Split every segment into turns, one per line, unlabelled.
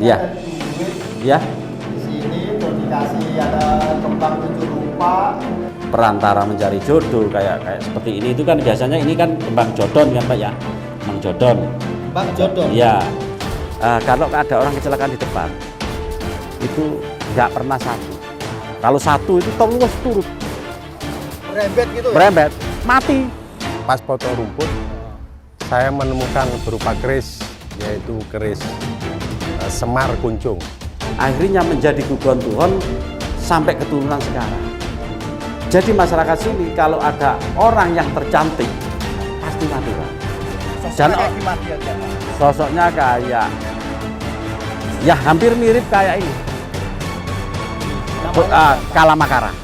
Iya.
ada duit.
Ya,
Di sini terus dikasih ada kembang 7 rupa.
perantara mencari jodoh kayak seperti ini itu kan biasanya ini kan kembang jodon kan Pak ya, kembang jodon.
Kembang jodoh.
Iya. Kalau ada orang kecelakaan di depan itu nggak pernah satu. Kalau satu itu terus turut
Rembet gitu ya.
merembet mati.
Pas foto rumput, saya menemukan berupa keris, yaitu keris semar kuncung.
Akhirnya menjadi gugon Tuhan sampai keturunan sekarang. Jadi masyarakat sini kalau ada orang yang tercantik pasti mati Pak. Dan
Sosoknya gimana dia?
sosoknya kayak ya hampir mirip kayak ini. Kalamakara.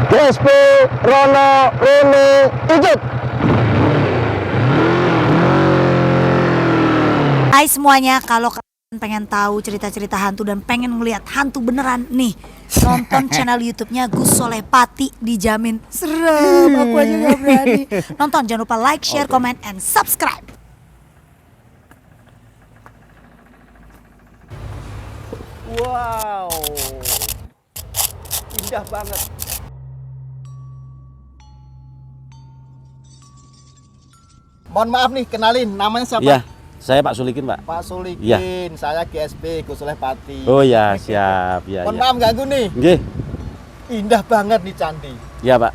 GSP Rono Rene Ijut.
Hai semuanya, kalau kalian pengen tahu cerita-cerita hantu dan pengen ngeliat hantu beneran nih, nonton channel YouTube-nya Gus Soleh Pati, dijamin serem. Aku aja gak berani. Nonton, jangan lupa like, share, comment, and subscribe.
Wow. Indah banget. Mohon maaf nih, kenalin namanya siapa?
Iya, saya Pak Sulikin Pak.
Pak Sulikin,
Iya.
saya GSP Gus Soleh Pati.
Oh ya siap ya.
Mohon
Ya.
maaf ganggu nih.
Nggih.
Indah banget nih candi.
Ya Pak.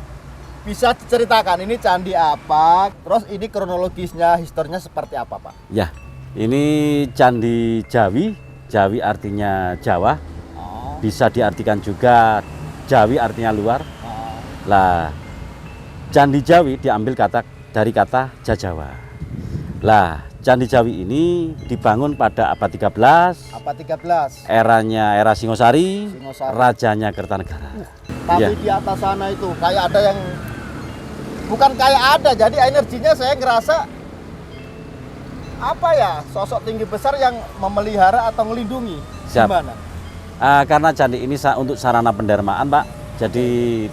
Bisa diceritakan ini candi apa? Terus ini kronologisnya, historinya seperti apa, Pak?
Ya, ini Candi Jawi. Jawi artinya Jawa.
Oh,
Bisa diartikan juga Jawi artinya luar.
oh.
Lah, Candi Jawi diambil dari kata Jajawa. Lah, Candi Jawi ini dibangun pada abad 13,
Apa 13?
era Singosari,
Singosari.
Rajanya Kertanegara.
Tapi
Iya.
di atas sana itu kayak ada yang bukan kayak ada, jadi energinya saya ngerasa apa ya, sosok tinggi besar yang memelihara atau melindungi.
Siap.
Gimana?
Karena candi ini untuk sarana pendarmaan, Pak. Jadi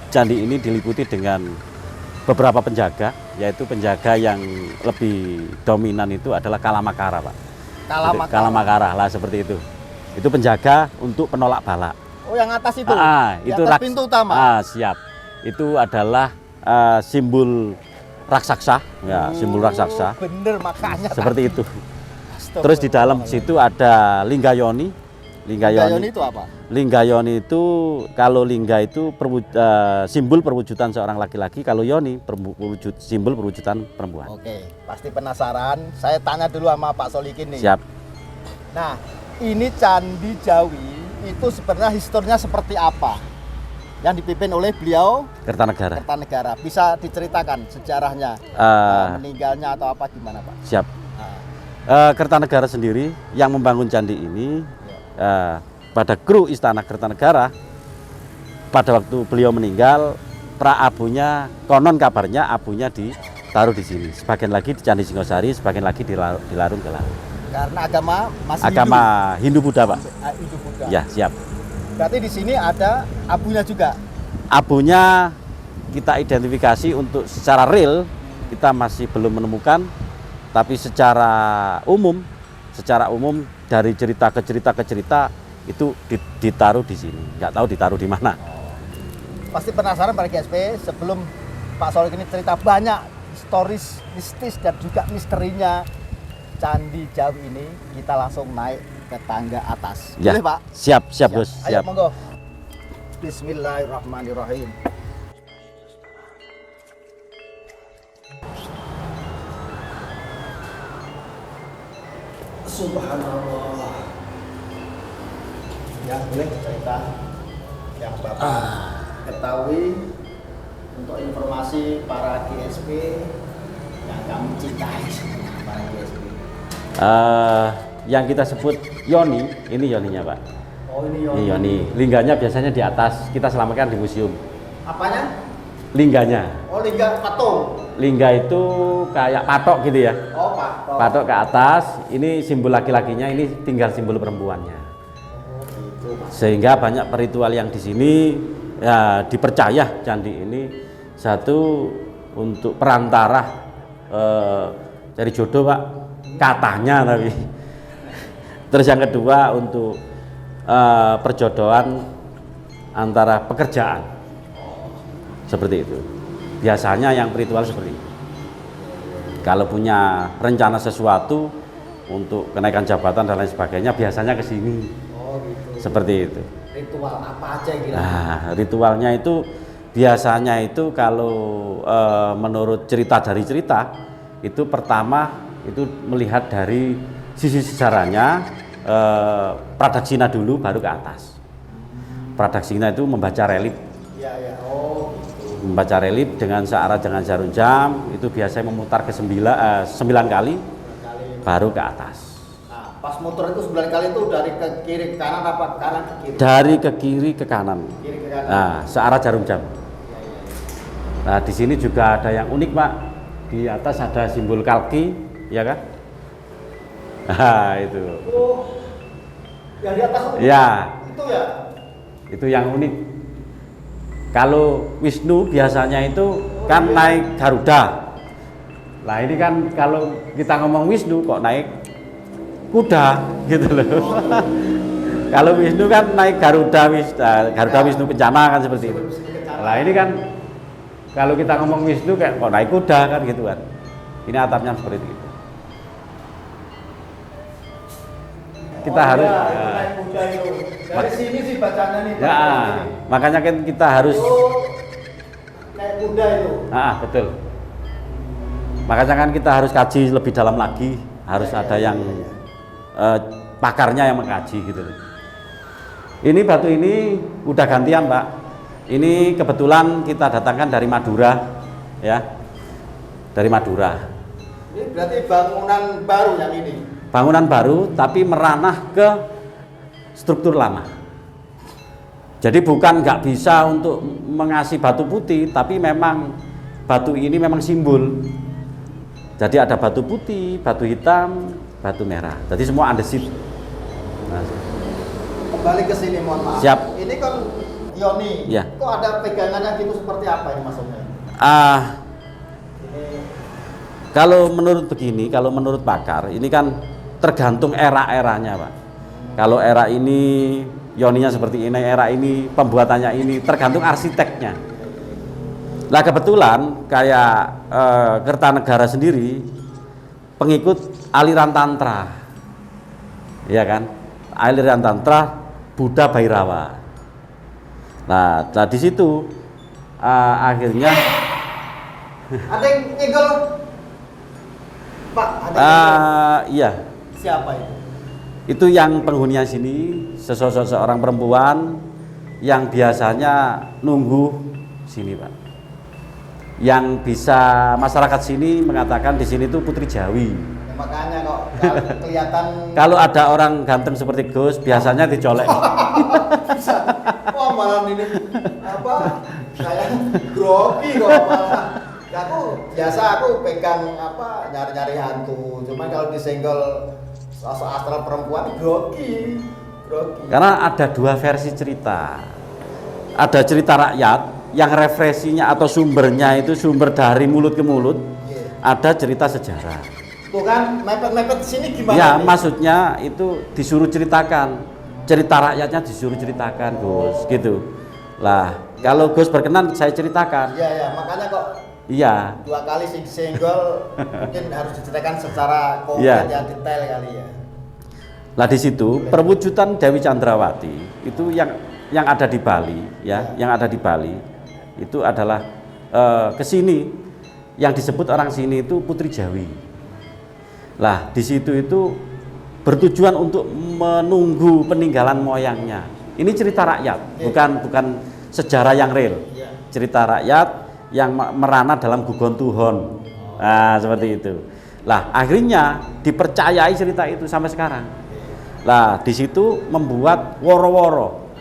candi ini diliputi dengan beberapa penjaga, yaitu penjaga yang lebih dominan itu adalah Kalamakara, Pak.
Kalamakara.
Kalamakara lah seperti itu. Itu penjaga untuk penolak bala.
Oh, yang atas itu. Di
Itu
atas pintu utama.
Siap. Itu adalah simbol raksasa, ya, simbol raksasa.
Bener, makanya
Seperti itu.
Astagfirullah.
Terus di dalam situ ada Linggayoni.
Linggayoni itu apa?
Linggayoni itu, kalau lingga itu simbol perwujudan seorang laki-laki, kalau yoni simbol perwujudan perempuan.
Oke, pasti penasaran. Saya tanya dulu sama Pak Solikin nih.
Siap.
Nah, ini Candi Jawi itu sebenarnya historinya seperti apa? Yang dipimpin oleh beliau
Kertanegara.
Kertanegara. Bisa diceritakan sejarahnya, meninggalnya atau apa gimana, Pak?
Siap.
Nah,
Kertanegara sendiri yang membangun candi ini pada kru istana Kertanegara. Pada waktu beliau meninggal, abunya konon kabarnya abunya ditaruh di sini. Sebagian lagi di Candi Singosari, sebagian lagi di Larung Kelar.
karena agama masih
Agama Hindu Buddha, Pak.
Hindu Buddha.
Ya, siap.
Berarti di sini ada abunya juga.
Abunya kita identifikasi untuk secara real kita masih belum menemukan, tapi secara umum dari cerita ke cerita itu ditaruh di sini. Nggak tahu ditaruh di mana.
Pasti penasaran pada GSP, sebelum Pak Solik ini cerita banyak historis, mistis dan juga misterinya Candi Jawi ini, kita langsung naik ke tangga atas.
Ya,
Boleh, Pak?
siap, Gus.
Ayo
Siap.
monggo. Bismillahirrahmanirrahim. Subhanallah. Ya, boleh cerita yang Bapak ketahui untuk informasi para GSP yang kami cintai, para GSP.
Yang kita sebut yoni, ini yoninya, Pak.
Oh, ini
Ini yoni. Lingganya biasanya di atas. Kita selamatkan di museum.
Apanya?
Lingganya.
Oh, lingga patung.
Lingga itu kayak patok gitu ya.
Oh, patung.
Patok ke atas, ini simbol laki-lakinya, ini tinggal simbol perempuannya.
Oh, gitu.
Sehingga banyak ritual yang di sini ya dipercaya candi ini satu untuk perantara cari jodoh Pak, katanya tapi. Terus yang kedua untuk perjodohan antara pekerjaan, seperti itu. Biasanya yang ritual seperti itu. Kalau punya rencana sesuatu untuk kenaikan jabatan dan lain sebagainya, biasanya ke sini.
Oh gitu.
Seperti itu.
Ritual apa aja kira?
Nah, ritualnya itu biasanya itu kalau menurut cerita dari cerita itu pertama itu melihat dari sisi sejarahnya, Pradaksina dulu baru ke atas. Pradaksina itu membaca relief.
Iya. Oh gitu.
Membaca relief dengan searah dengan jarum jam itu biasanya memutar ke 9 kali baru ke atas.
Nah, pas muter itu 9 kali itu dari ke kiri ke kanan apa kanan ke kiri?
Dari ke kiri ke kanan.
Kiri ke kanan.
Nah, searah jarum jam. Nah, di sini juga ada yang unik, Pak. Di atas ada simbol kalki, ya kan? Nah, itu.
Oh, yang di atas itu?
Ya.
Itu ya?
Itu yang unik. Kalau Wisnu biasanya itu kan naik Garuda. Nah, ini kan kalau kita ngomong Wisnu kok naik kuda gitu loh. Kalau Wisnu kan naik Garuda Wisnu Kencana kan seperti itu. Nah, ini kan kalau kita ngomong Wisnu kayak kok naik kuda kan gitu kan. Ini atapnya seperti itu. Kita harus
naik kuda itu. Dari sini sih bacanya nih.
Ya, makanya kan kita harus
naik kuda itu.
betul. Makanya kan kita harus kaji lebih dalam lagi, harus ada yang pakarnya yang mengkaji gitu. Ini batu ini udah gantian, Pak. Ini kebetulan kita datangkan dari Madura, ya. Dari Madura.
Ini berarti bangunan baru yang ini.
Bangunan baru tapi meranah ke struktur lama. Jadi bukan nggak bisa untuk mengasih batu putih, tapi memang batu ini memang simbol. Jadi ada batu putih, batu hitam, batu merah. Jadi semua andesit. Nah,
Kembali ke sini, mohon maaf.
Siap.
Ini kan Yoni.
Ya.
Kok ada pegangannya gitu seperti apa ini maksudnya? Ini
Kalau menurut pakar, ini kan tergantung era-eranya, Pak. Kalau era ini Yoninya seperti ini, era ini pembuatannya ini, tergantung arsiteknya. Nah, kebetulan kayak Kertanegara sendiri pengikut aliran Tantra, ya kan? Aliran Tantra Buddha Bhairava. Nah di situ akhirnya
ada yang nyegel, Pak. Ada yang nyegel.
iya.
Siapa itu?
Itu yang penghuninya sini, sesosok seorang perempuan yang biasanya nunggu sini, Pak. Yang bisa masyarakat sini mengatakan di sini tuh Putri Jawi.
Ya, makanya kok kelihatan.
Kalau ada orang ganteng seperti Gus, biasanya dicolek.
Bisa. Wah, malam ini apa? Saya grogi kok malah. Ya, aku pegang apa nyari-nyari hantu. Cuma kalau disenggol sosok astral perempuan grogi.
Karena ada dua versi cerita. Ada cerita rakyat yang referensinya atau sumbernya itu sumber dari mulut ke mulut. Ada cerita sejarah.
Tuh kan mepet-mepet sini gimana?
Ya,
nih?
maksudnya itu disuruh ceritakan. Cerita rakyatnya disuruh ceritakan, Gus, gitu. Lah, kalau Gus berkenan saya ceritakan.
Iya, makanya kok
Iya.
2 kali senggol mungkin harus diceritakan secara
Iya.
konkret ya, detail kali ya.
Nah, di situ perwujudan Dewi Chandrawati itu yang ada di Bali, ya, yang ada di Bali itu adalah kesini yang disebut orang sini itu Putri Jawi. Lah, di situ itu bertujuan untuk menunggu peninggalan moyangnya. Ini cerita rakyat, bukan sejarah yang real. Cerita rakyat yang merana dalam gugon Tuhon. Nah, seperti itu. Lah, akhirnya dipercayai cerita itu sampai sekarang. Lah, di situ membuat woro-woro,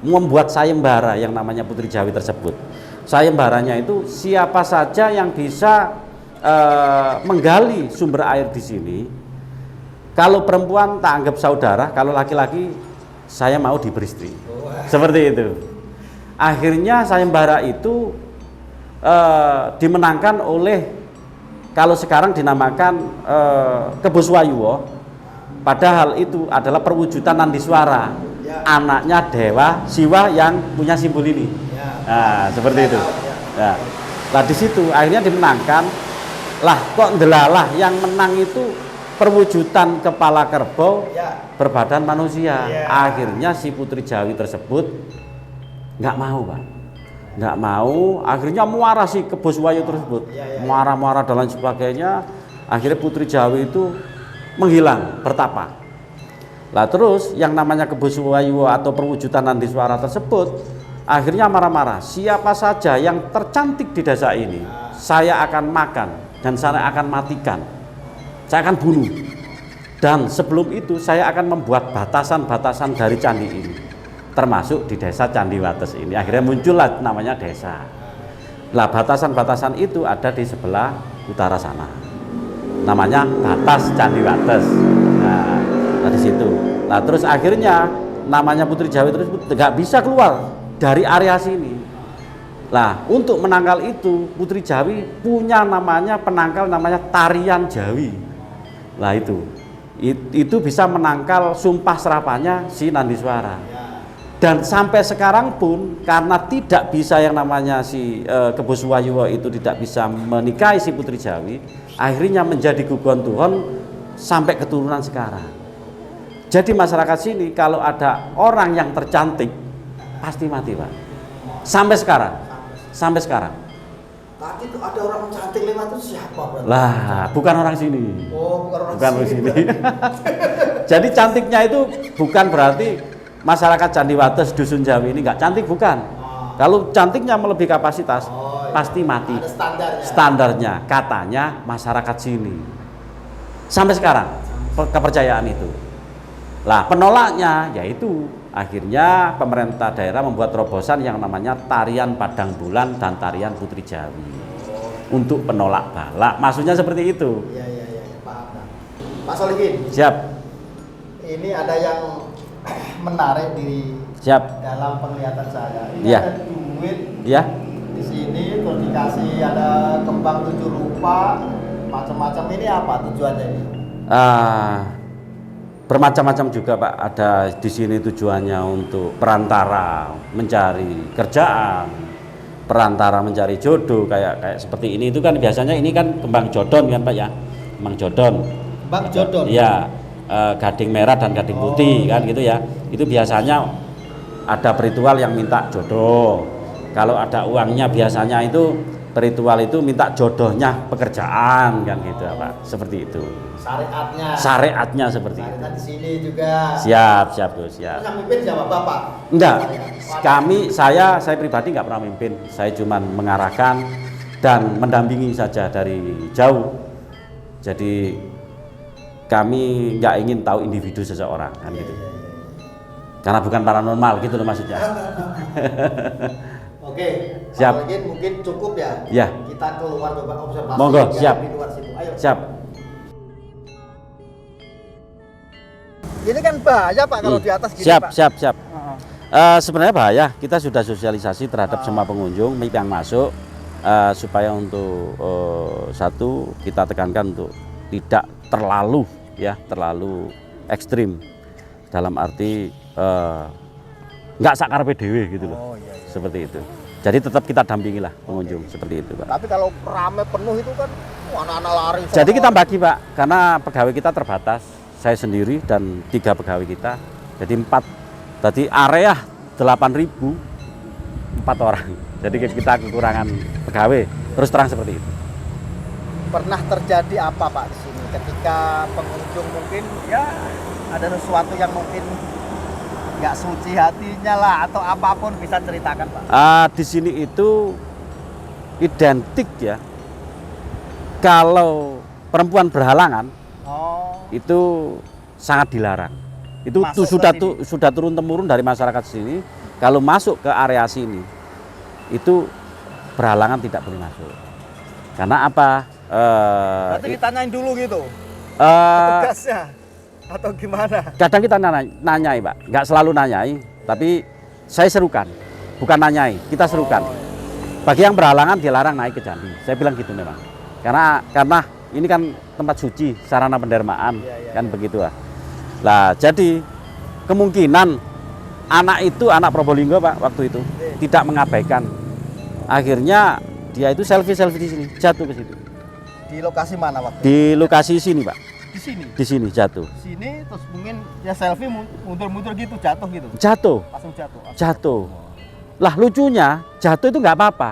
membuat sayembara yang namanya Putri Jawi tersebut. Sayembaranya itu siapa saja yang bisa menggali sumber air di sini. Kalau perempuan tak anggap saudara, kalau laki-laki saya mau diberi istri. Seperti itu. Akhirnya sayembara itu dimenangkan oleh, kalau sekarang dinamakan Kebuswayuwa, padahal itu adalah perwujudan Nandiswara, anaknya Dewa Siwa yang punya simbol ini. Nah, seperti itu. Nah, di situ akhirnya dimenangkan. Lah kok ndelalah yang menang itu perwujudan kepala kerbau berbadan manusia. Akhirnya si Putri Jawi tersebut nggak mau, Pak. Nggak mau, akhirnya muara si Kebuswayu tersebut. Muara-muara dan lain sebagainya. Akhirnya Putri Jawi itu menghilang, bertapa. Lah terus yang namanya Kebuswayu atau perwujudan Nandiswara tersebut akhirnya marah-marah. Siapa saja yang tercantik di desa ini, saya akan makan dan saya akan matikan. Saya akan bunuh. Dan sebelum itu saya akan membuat batasan-batasan dari candi ini, termasuk di desa Candiwates ini. Akhirnya muncullah namanya desa. Lah batasan-batasan itu ada di sebelah utara sana. Namanya batas Candiwates. Nah, di situ. Nah, terus akhirnya namanya Putri Jawi terus nggak bisa keluar dari area sini. Nah, untuk menangkal itu Putri Jawi punya namanya penangkal namanya tarian Jawi. Nah, itu bisa menangkal sumpah serapanya si Nandiswara. Dan sampai sekarang pun karena tidak bisa yang namanya si Kebuswayuwa itu tidak bisa menikahi si Putri Jawi, akhirnya menjadi gugon Tuhon sampai keturunan sekarang. Jadi masyarakat sini kalau ada orang yang tercantik pasti mati, Pak. Sampai sekarang. Sampai sekarang.
Tadi itu ada orang cantik lewat itu siapa, Bro?
Lah, bukan orang sini.
Oh, bukan orang
sini. Jadi cantiknya itu bukan berarti masyarakat Candiwates Dusun Jawi ini nggak cantik, bukan. Kalau cantiknya melebihi kapasitas, pasti mati.
Ada standarnya.
Standarnya katanya masyarakat sini. Sampai sekarang kepercayaan itu. Lah penolaknya yaitu akhirnya pemerintah daerah membuat terobosan yang namanya tarian Padang Bulan dan tarian Putri Jawi untuk penolak balak. Maksudnya seperti itu.
Iya, paham. Pak Solikin.
Siap.
Ini ada yang menarik di dalam penglihatan saya. Ini
ya.
ada duit
ya.
di sini, terus dikasih ada kembang 7 rupa, macam-macam. Ini apa tujuannya ini?
Bermacam-macam juga, Pak. Ada di sini tujuannya untuk perantara mencari kerjaan, perantara mencari jodoh kayak seperti ini. Itu kan biasanya ini kan kembang jodon kan, Pak ya, kembang jodon.
Kembang jodon.
Iya. Gading merah dan gading putih kan gitu ya. Itu biasanya ada ritual yang minta jodoh. Kalau ada uangnya biasanya itu ritual itu minta jodohnya pekerjaan kan gitu, Pak. Seperti itu. Syariatnya seperti itu.
Di sini juga.
Siap Gus, siap.
Yang mimpin siapa, Bapak?
Enggak. Saya pribadi nggak pernah mimpin. Saya cuma mengarahkan dan mendampingi saja dari jauh. Jadi kami nggak ingin tahu individu seseorang kan gitu. Karena bukan paranormal gitu loh maksudnya.
Oke,
siap.
Mungkin cukup ya.
Ya.
Kita keluar coba observasi.
Monggo, siap.
Di luar situ. Ayo.
Siap.
Ini kan bahaya, Pak, kalau di atas gini, Pak.
Siap. Sebenarnya bahaya. Kita sudah sosialisasi terhadap semua pengunjung yang masuk supaya untuk satu kita tekankan untuk tidak terlalu ekstrim dalam arti nggak sakarepe dhewe gitu loh. Seperti itu. Jadi tetap kita dampingi lah pengunjung seperti itu, Pak.
Tapi kalau rame penuh itu kan anak-anak lari.
Jadi kita bagi, Pak, karena pegawai kita terbatas. Saya sendiri dan 3 pegawai kita. Jadi 4. Tadi area 8.000 4 orang. Jadi kita kekurangan pegawai. Terus terang seperti itu.
Pernah terjadi apa, Pak, di sini ketika pengunjung mungkin ya ada sesuatu yang mungkin nggak suci hatinya lah atau apapun, bisa ceritakan, Pak?
Di sini itu identik ya. Kalau perempuan berhalangan itu sangat dilarang. Itu sudah turun temurun dari masyarakat sini. Kalau masuk ke area sini itu berhalangan tidak boleh masuk. Karena apa?
Berarti ditanyain dulu gitu. Petugasnya. Atau gimana?
Kadang kita nanyai, Pak. Nggak selalu nanyai, tapi saya serukan. Bukan nanyai, kita serukan. Bagi yang berhalangan dilarang naik ke candi. Saya bilang gitu memang. Karena ini kan tempat suci, sarana pendermaan, kan begitu lah. Lah, jadi kemungkinan anak itu, anak Probolinggo Pak, waktu itu tidak mengabaikan. Akhirnya dia itu selfie di sini, jatuh ke situ.
Di lokasi mana waktu?
Di lokasi sini Pak,
Di sini.
di sini jatuh.
Sini terus mungkin ya selfie mundur-mundur gitu jatuh gitu.
Jatuh,
Langsung jatuh.
jatuh. Lah lucunya jatuh itu nggak apa-apa,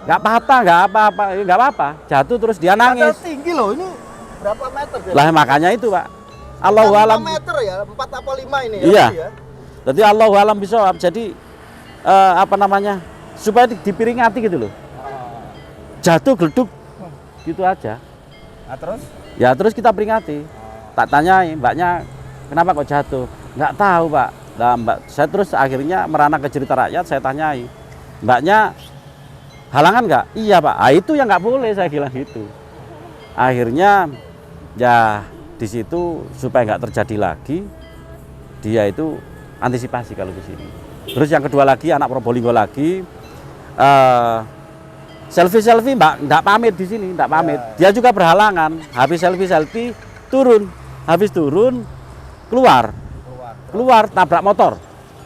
nggak patah, nggak apa-apa. Jatuh terus dia nangis.
Padahal tinggi loh ini. Berapa meter?
Lah makanya itu Pak. Allahu alam.
5 meter ya, 4 apa 5 ini
Iya.
ya.
Jadi Allahu alam bisawab. Jadi apa namanya? Supaya diperingati gitu loh. Jatuh geleduk gitu aja.
Nah, terus
Ya terus kita peringati. Tak tanyai, mbaknya kenapa kok jatuh? Nggak tahu Pak. Nah, mbak, saya terus akhirnya merana ke cerita rakyat, saya tanyai. Mbaknya halangan nggak? Iya Pak. Ah, itu yang nggak boleh saya bilang gitu. Akhirnya ya di situ supaya nggak terjadi lagi, dia itu antisipasi kalau di sini. Terus yang kedua lagi anak Probolinggo lagi selfie Mbak nggak pamit di sini, nggak pamit. Dia juga berhalangan. Habis selfie turun, habis turun keluar tabrak motor.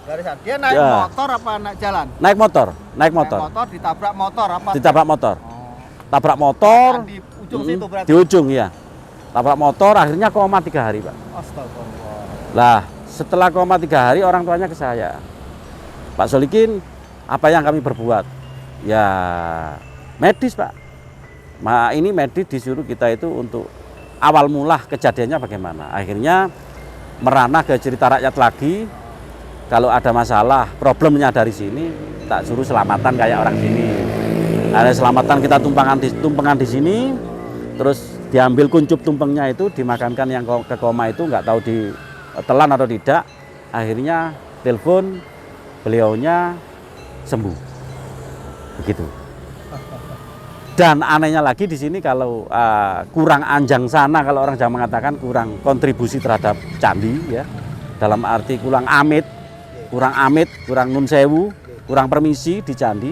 dari sana dia naik
Ya.
motor apa naik jalan?
Naik motor.
Naik motor ditabrak motor apa?
Ditabrak motor.
Oh.
Tabrak motor
Di ujung situ berarti.
di ujung ya. Tabrak motor akhirnya koma 3 hari Pak.
Astagfirullah.
Lah setelah koma 3 hari orang tuanya ke saya, Pak Solikin, apa yang kami berbuat? Ya medis Pak. Ini medis disuruh kita itu untuk awal mula kejadiannya bagaimana. Akhirnya merana ke cerita rakyat lagi. Kalau ada masalah, problemnya dari sini, tak suruh selamatan kayak orang sini. Ada selamatan kita tumpengan di sini, terus diambil kuncup tumpengnya itu, dimakankan yang ke koma itu, nggak tahu ditelan atau tidak. Akhirnya telepon, beliaunya sembuh. Begitu. Dan anehnya lagi di sini kalau kurang anjang sana, kalau orang Jawa mengatakan kurang kontribusi terhadap candi ya. Dalam arti kurang amit, kurang nun sewu, kurang permisi di candi.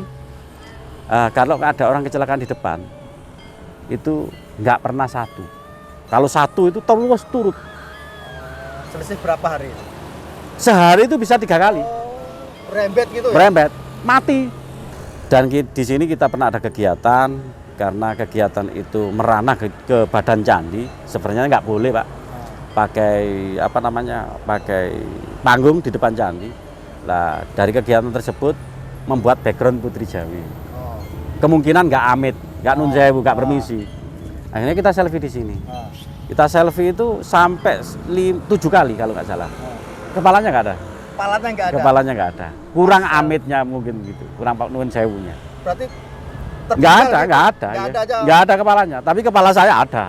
Kalau ada orang kecelakaan di depan, itu nggak pernah satu. Kalau satu itu terus turut.
Selisih berapa hari?
Sehari itu bisa 3 kali.
Merembet gitu ya?
Merembet, mati. Dan di sini kita pernah ada kegiatan, karena kegiatan itu merana ke badan candi, sebenarnya nggak boleh Pak, pakai apa namanya, pakai panggung di depan candi. Lah dari kegiatan tersebut membuat background Putri Jawi. Kemungkinan nggak amit, nggak nun sewu, nggak permisi. Akhirnya kita selfie di sini. Kita selfie itu sampai 7 kali kalau nggak salah. Kepalanya nggak ada.
Kepalanya nggak ada.
Kepalanya nggak ada. Kurang amitnya mungkin gitu. Kurang Pak nun sewunya.
Berarti
Nggak ada,
gitu?
nggak ada.
Nggak
Ya.
ada aja.
Nggak ada kepalanya. Tapi kepala saya ada.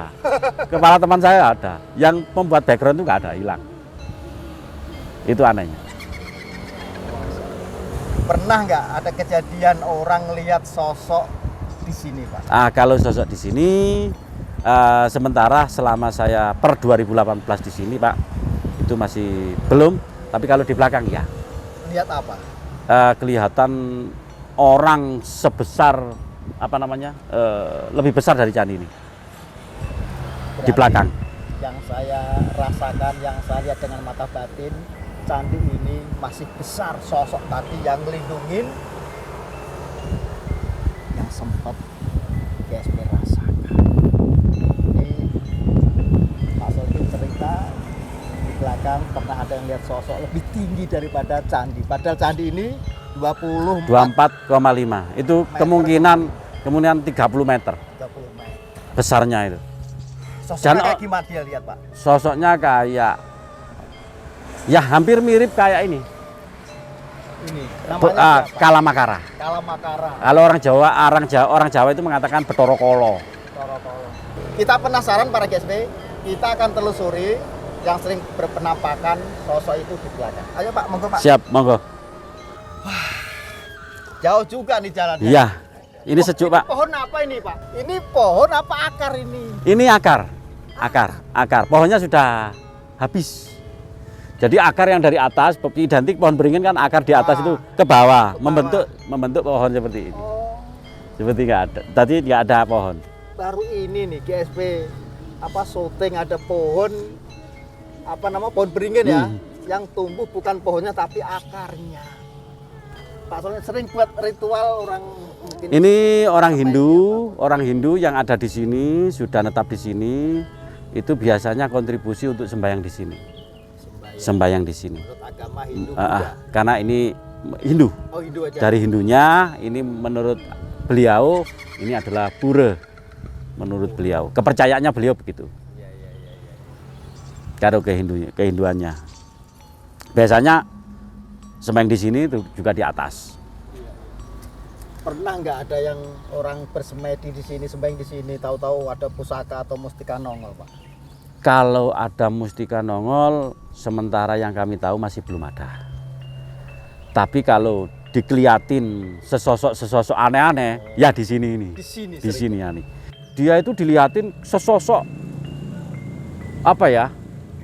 Kepala teman saya ada. Yang membuat background itu nggak ada, hilang. Itu anehnya.
Pernah nggak ada kejadian orang lihat sosok di sini Pak?
Kalau sosok di sini, sementara selama saya per 2018 di sini Pak, itu masih belum. Tapi kalau di belakang ya.
Lihat apa?
Kelihatan orang sebesar apa namanya, lebih besar dari candi ini. Di belakang.
Yang saya rasakan, yang saya lihat dengan mata batin, candi ini masih besar. Sosok tadi yang melindungin, yang sempat GSP rasakan. Ini Pak Solikin cerita di belakang pernah ada yang lihat sosok lebih tinggi daripada candi. Padahal candi ini 24
24,5. Itu kemungkinan 30 meter
30 meter.
besarnya itu.
Sosoknya
Dan-
kayak gimana dia lihat Pak?
Sosoknya kayak ya hampir mirip kayak ini.
Ini namanya siapa?
Kalamakara.
Kalamakara.
Kalau orang Jawa itu mengatakan Betoro Kolo.
Toro-toro. Kita penasaran para GSP, kita akan telusuri yang sering berpenampakan sosok itu di belakang. Ayo Pak, monggo Pak.
Siap, monggo.
Jauh juga nih jalannya.
Iya. Ini sejuk, Pak.
Pohon apa ini Pak? Ini pohon apa akar ini?
Ini akar. Pohonnya sudah habis. Jadi akar yang dari atas, identik pohon beringin kan akar di atas itu ke bawah, membentuk pohon seperti ini.
Oh,
Seperti nggak ada, tadi nggak ada pohon.
baru ini nih GSP syuting ada pohon pohon beringin ya, yang tumbuh bukan pohonnya tapi akarnya. Pak Soleh sering buat ritual orang mungkin.
Ini orang Hindu yang ada di sini, sudah netap di sini, itu biasanya kontribusi untuk sembahyang di sini. Sembahyang di sini.
Menurut agama Hindu juga.
Karena ini Hindu.
Oh, Hindu aja.
Dari Hindunya, ini menurut beliau ini adalah pura. Menurut beliau, kepercayaannya beliau begitu.
Iya.
Kalau kehinduannya. Biasanya sembahyang di sini itu juga di atas.
Pernah nggak ada yang orang bersemedi di sini, sembahyang di sini, tahu-tahu ada pusaka atau mustika nongol, Pak?
Kalau ada mustika nongol, sementara yang kami tahu masih belum ada. Tapi kalau dikeliatin sesosok aneh-aneh, ya di sini ini. Di sini ya nih. Dia itu dilihatin sesosok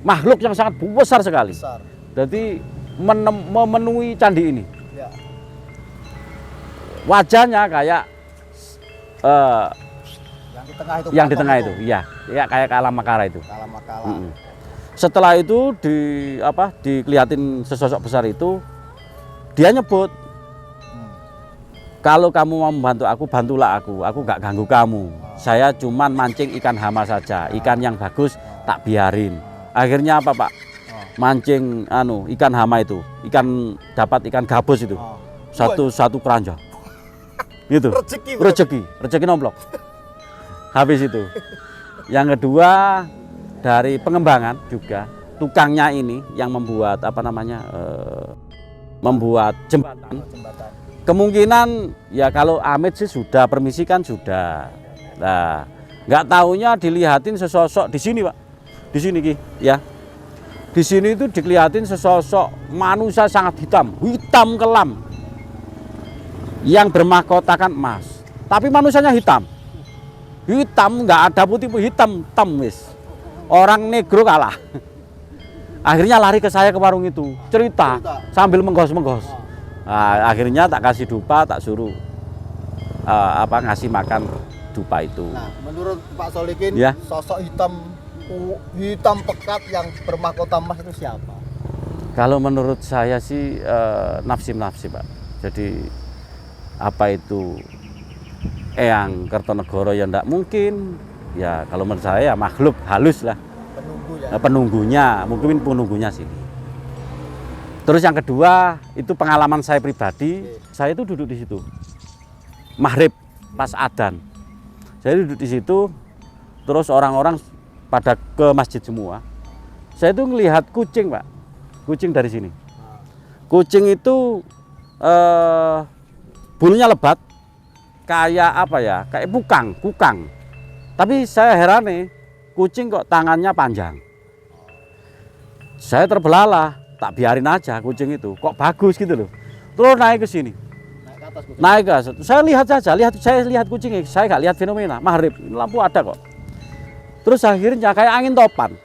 makhluk yang sangat besar sekali.
Besar.
Jadi memenuhi candi ini.
Ya.
Wajahnya kayak
Yang di tengah itu.
yang di tengah itu, iya, ya kayak Kalamakara itu.
Kala-makala.
Setelah itu dikelihatin sesosok besar itu, dia nyebut, kalau kamu mau membantu aku, bantulah aku gak ganggu kamu. Saya cuman mancing ikan hama saja, ikan yang bagus tak biarin. Akhirnya apa, Pak? Mancing ikan hama itu, dapat ikan gabus itu, satu keranjang. Gitu. Rezeki nomplok. Habis itu. Yang kedua dari pengembangan juga, tukangnya ini yang membuat membuat jembatan. Kemungkinan ya kalau Amit sih sudah permisi kan sudah. Nah, nggak taunya dilihatin sesosok di sini, Pak. Di sini Ki, ya. Di sini itu dilihatin sesosok manusia sangat hitam kelam. Yang bermahkotakan emas. Tapi manusianya hitam. Hitam, nggak ada putih, hitam wis. Orang negro kalah. Akhirnya lari ke saya ke warung itu, cerita sambil menggos-menggos. Nah, akhirnya tak kasih dupa, tak suruh ngasih makan dupa itu.
Nah, menurut Pak Solikin,
Ya.
sosok hitam pekat yang bermahkota emas itu siapa?
Kalau menurut saya sih nafsi Pak. Jadi apa itu Eyang Kertonegoro ya enggak mungkin. Ya kalau menurut saya ya makhluk halus lah.
Penunggu ya.
Penunggunya, mungkin penunggunya sini. Terus yang kedua itu pengalaman saya pribadi. Saya itu duduk di situ. Maghrib pas adzan. Saya duduk di situ. Terus orang-orang pada ke masjid semua. Saya itu ngelihat kucing, Pak. Kucing dari sini. Kucing itu bulunya lebat, kayak kayak kukang. Tapi saya heran nih, kucing kok tangannya panjang. Saya terbelalak, tak biarin aja kucing itu, kok bagus gitu loh. Terus naik ke sini, naik ke atas. Saya lihat saja, saya lihat kucingnya, saya nggak lihat fenomena. Maghrib, lampu ada kok. Terus akhirnya kayak angin topan,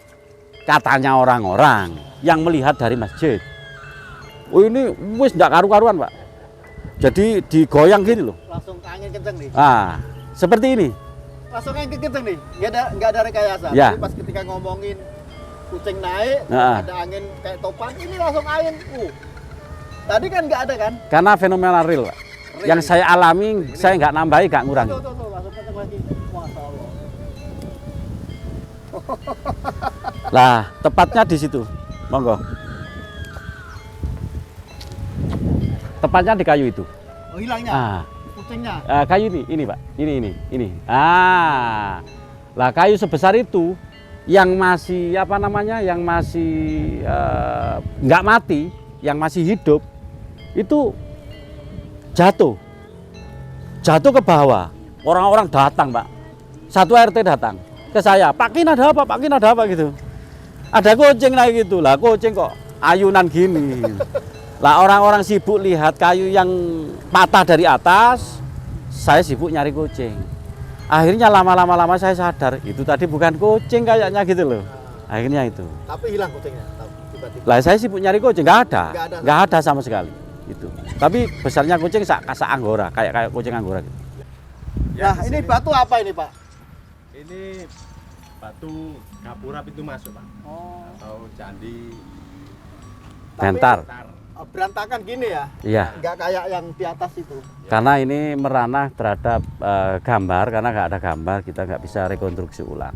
katanya orang-orang yang melihat dari masjid. Oh ini wis nggak karu-karuan, Pak. Jadi digoyang gini loh.
Langsung angin kenceng nih.
Ah, seperti ini.
Langsung angin kenceng nih. Nggak ada rekayasa.
Ya.
Tapi pas ketika ngomongin kucing naik,
Nah.
ada angin kayak topan, ini langsung angin. Tadi kan nggak ada kan?
Karena fenomena real, Pak.
Real.
Yang saya alami, saya nggak nambahi, nggak ngurangi.
Tuh, langsung kenceng lagi. Masya Allah.
Lah, tepatnya di situ. Monggo. Tepatnya di kayu itu.
Oh, hilangnya.
Ah,
Kucingnya.
kayu ini Pak. Ini. Ah. Lah kayu sebesar itu yang masih yang masih nggak mati, yang masih hidup itu jatuh ke bawah. Orang-orang datang, Pak. Satu RT datang ke saya, Pak Kin ada apa gitu. Ada kucing naik gitu. Lah kucing kok ayunan gini. Lah orang-orang sibuk lihat kayu yang patah dari atas, saya sibuk nyari kucing. Akhirnya lama-lama saya sadar, itu tadi bukan kucing kayaknya gitu loh. Akhirnya itu.
Tapi hilang kucingnya, tahu, tiba-tiba.
Lah saya sibuk nyari kucing, nggak ada,
Nggak ada.
nggak ada sama sekali. Itu. Tapi besarnya kucing sak anggora, kayak kucing anggora gitu.
Nah, ini batu apa ini, Pak?
Ini batu gapura pintu masuk, Pak.
Oh,
Atau candi
Bentar.
berantakan gini ya?
Iya.
Nggak kayak yang di atas itu.
Karena ini meranah terhadap gambar, karena nggak ada gambar kita nggak bisa rekonstruksi ulang.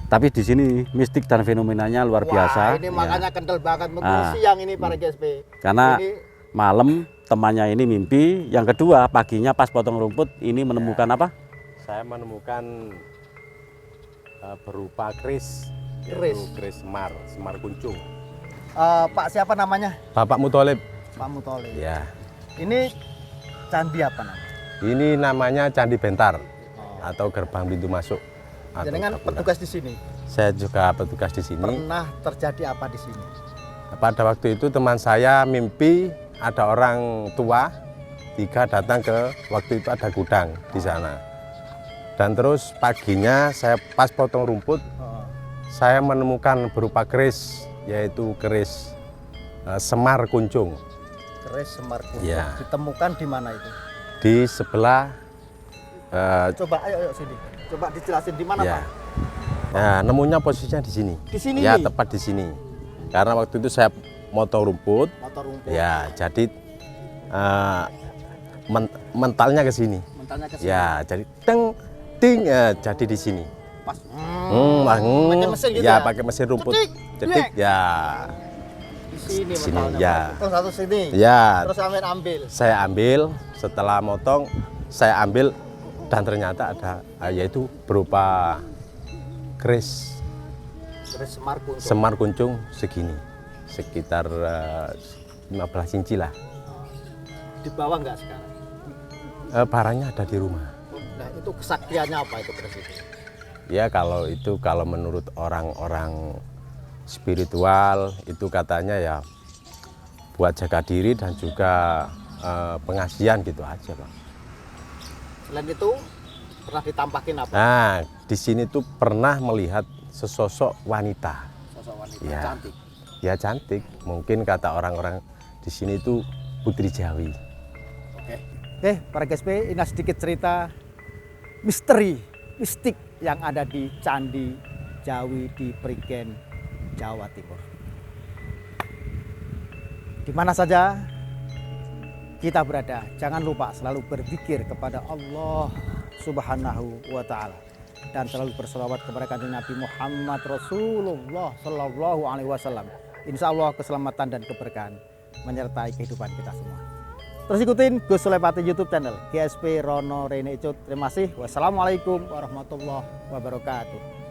Tapi di sini mistik dan fenomenanya luar biasa.
Wah, ini
ya.
makanya kendel banget
Ah.
menurut siang ini para GSP.
Karena
Ini
malam temannya ini mimpi, yang kedua paginya pas potong rumput ini menemukan apa?
saya menemukan berupa keris,
Keris.
yaitu keris semar kuncung.
Pak siapa namanya?
Bapak Mutolib.
Pak Mutoli.
Ya,
Ini candi apa namanya?
ini namanya Candi Bentar atau gerbang pintu masuk. atau
Jangan
gapura.
petugas di sini.
Saya juga petugas di sini.
Pernah terjadi apa di sini?
Pada waktu itu teman saya mimpi ada orang tua 3 datang ke waktu itu ada gudang di sana. Dan terus paginya saya pas potong rumput, saya menemukan berupa keris, yaitu keris semar kuncung
Keris Semar Kuncung.
Iya.
Ditemukan di mana itu?
di sebelah
Coba ayo sini. Coba dijelasin di mana,
ya.
Pak?
Nah, nemunya posisinya di sini.
Di sini
Ya,
nih?
tepat di sini. Karena waktu itu saya motong rumput,
Motor rumput.
ya, jadi mentalnya ke sini.
Mentalnya ke sini.
Ya, jadi teng ting jadi di sini.
Pas.
Pakai
mesin gitu
ya,
ya?
pakai mesin rumput.
Cetik,
Cetik, ya.
Di sini
Di sini,
mentalnya.
ya.
Terus satu sini.
Ya,
Terus ambil.
saya ambil, setelah motong, saya ambil dan ternyata ada yaitu berupa keris
Keris Semar Kuncung.
semar kuncung segini. Sekitar 15 inci lah.
Di bawah nggak sekarang?
Barangnya ada di rumah.
Nah, itu kesaktiannya apa itu keris itu?
Ya kalau itu kalau menurut orang-orang spiritual itu katanya ya buat jaga diri dan juga pengasihan gitu aja, Pak.
Selain itu pernah ditampakin apa?
Nah, di sini tuh pernah melihat sesosok wanita.
Sosok wanita
Ya.
cantik.
Ya cantik, mungkin kata orang-orang di sini tuh Putri Jawi.
Oke, para GSP, ini sedikit cerita misteri, mistik yang ada di Candi Jawi di Prigen, Jawa Timur. Di mana saja kita berada, jangan lupa selalu berzikir kepada Allah Subhanahu wa Ta'ala dan selalu berselawat kepada kanjeng Nabi Muhammad Rasulullah Sallallahu Alaihi Wasallam. Insya Allah keselamatan dan keberkahan menyertai kehidupan kita semua. Terus ikutin Gus Solepati YouTube channel GSP Rono Rene Icut. Terima kasih. Wassalamualaikum warahmatullahi wabarakatuh.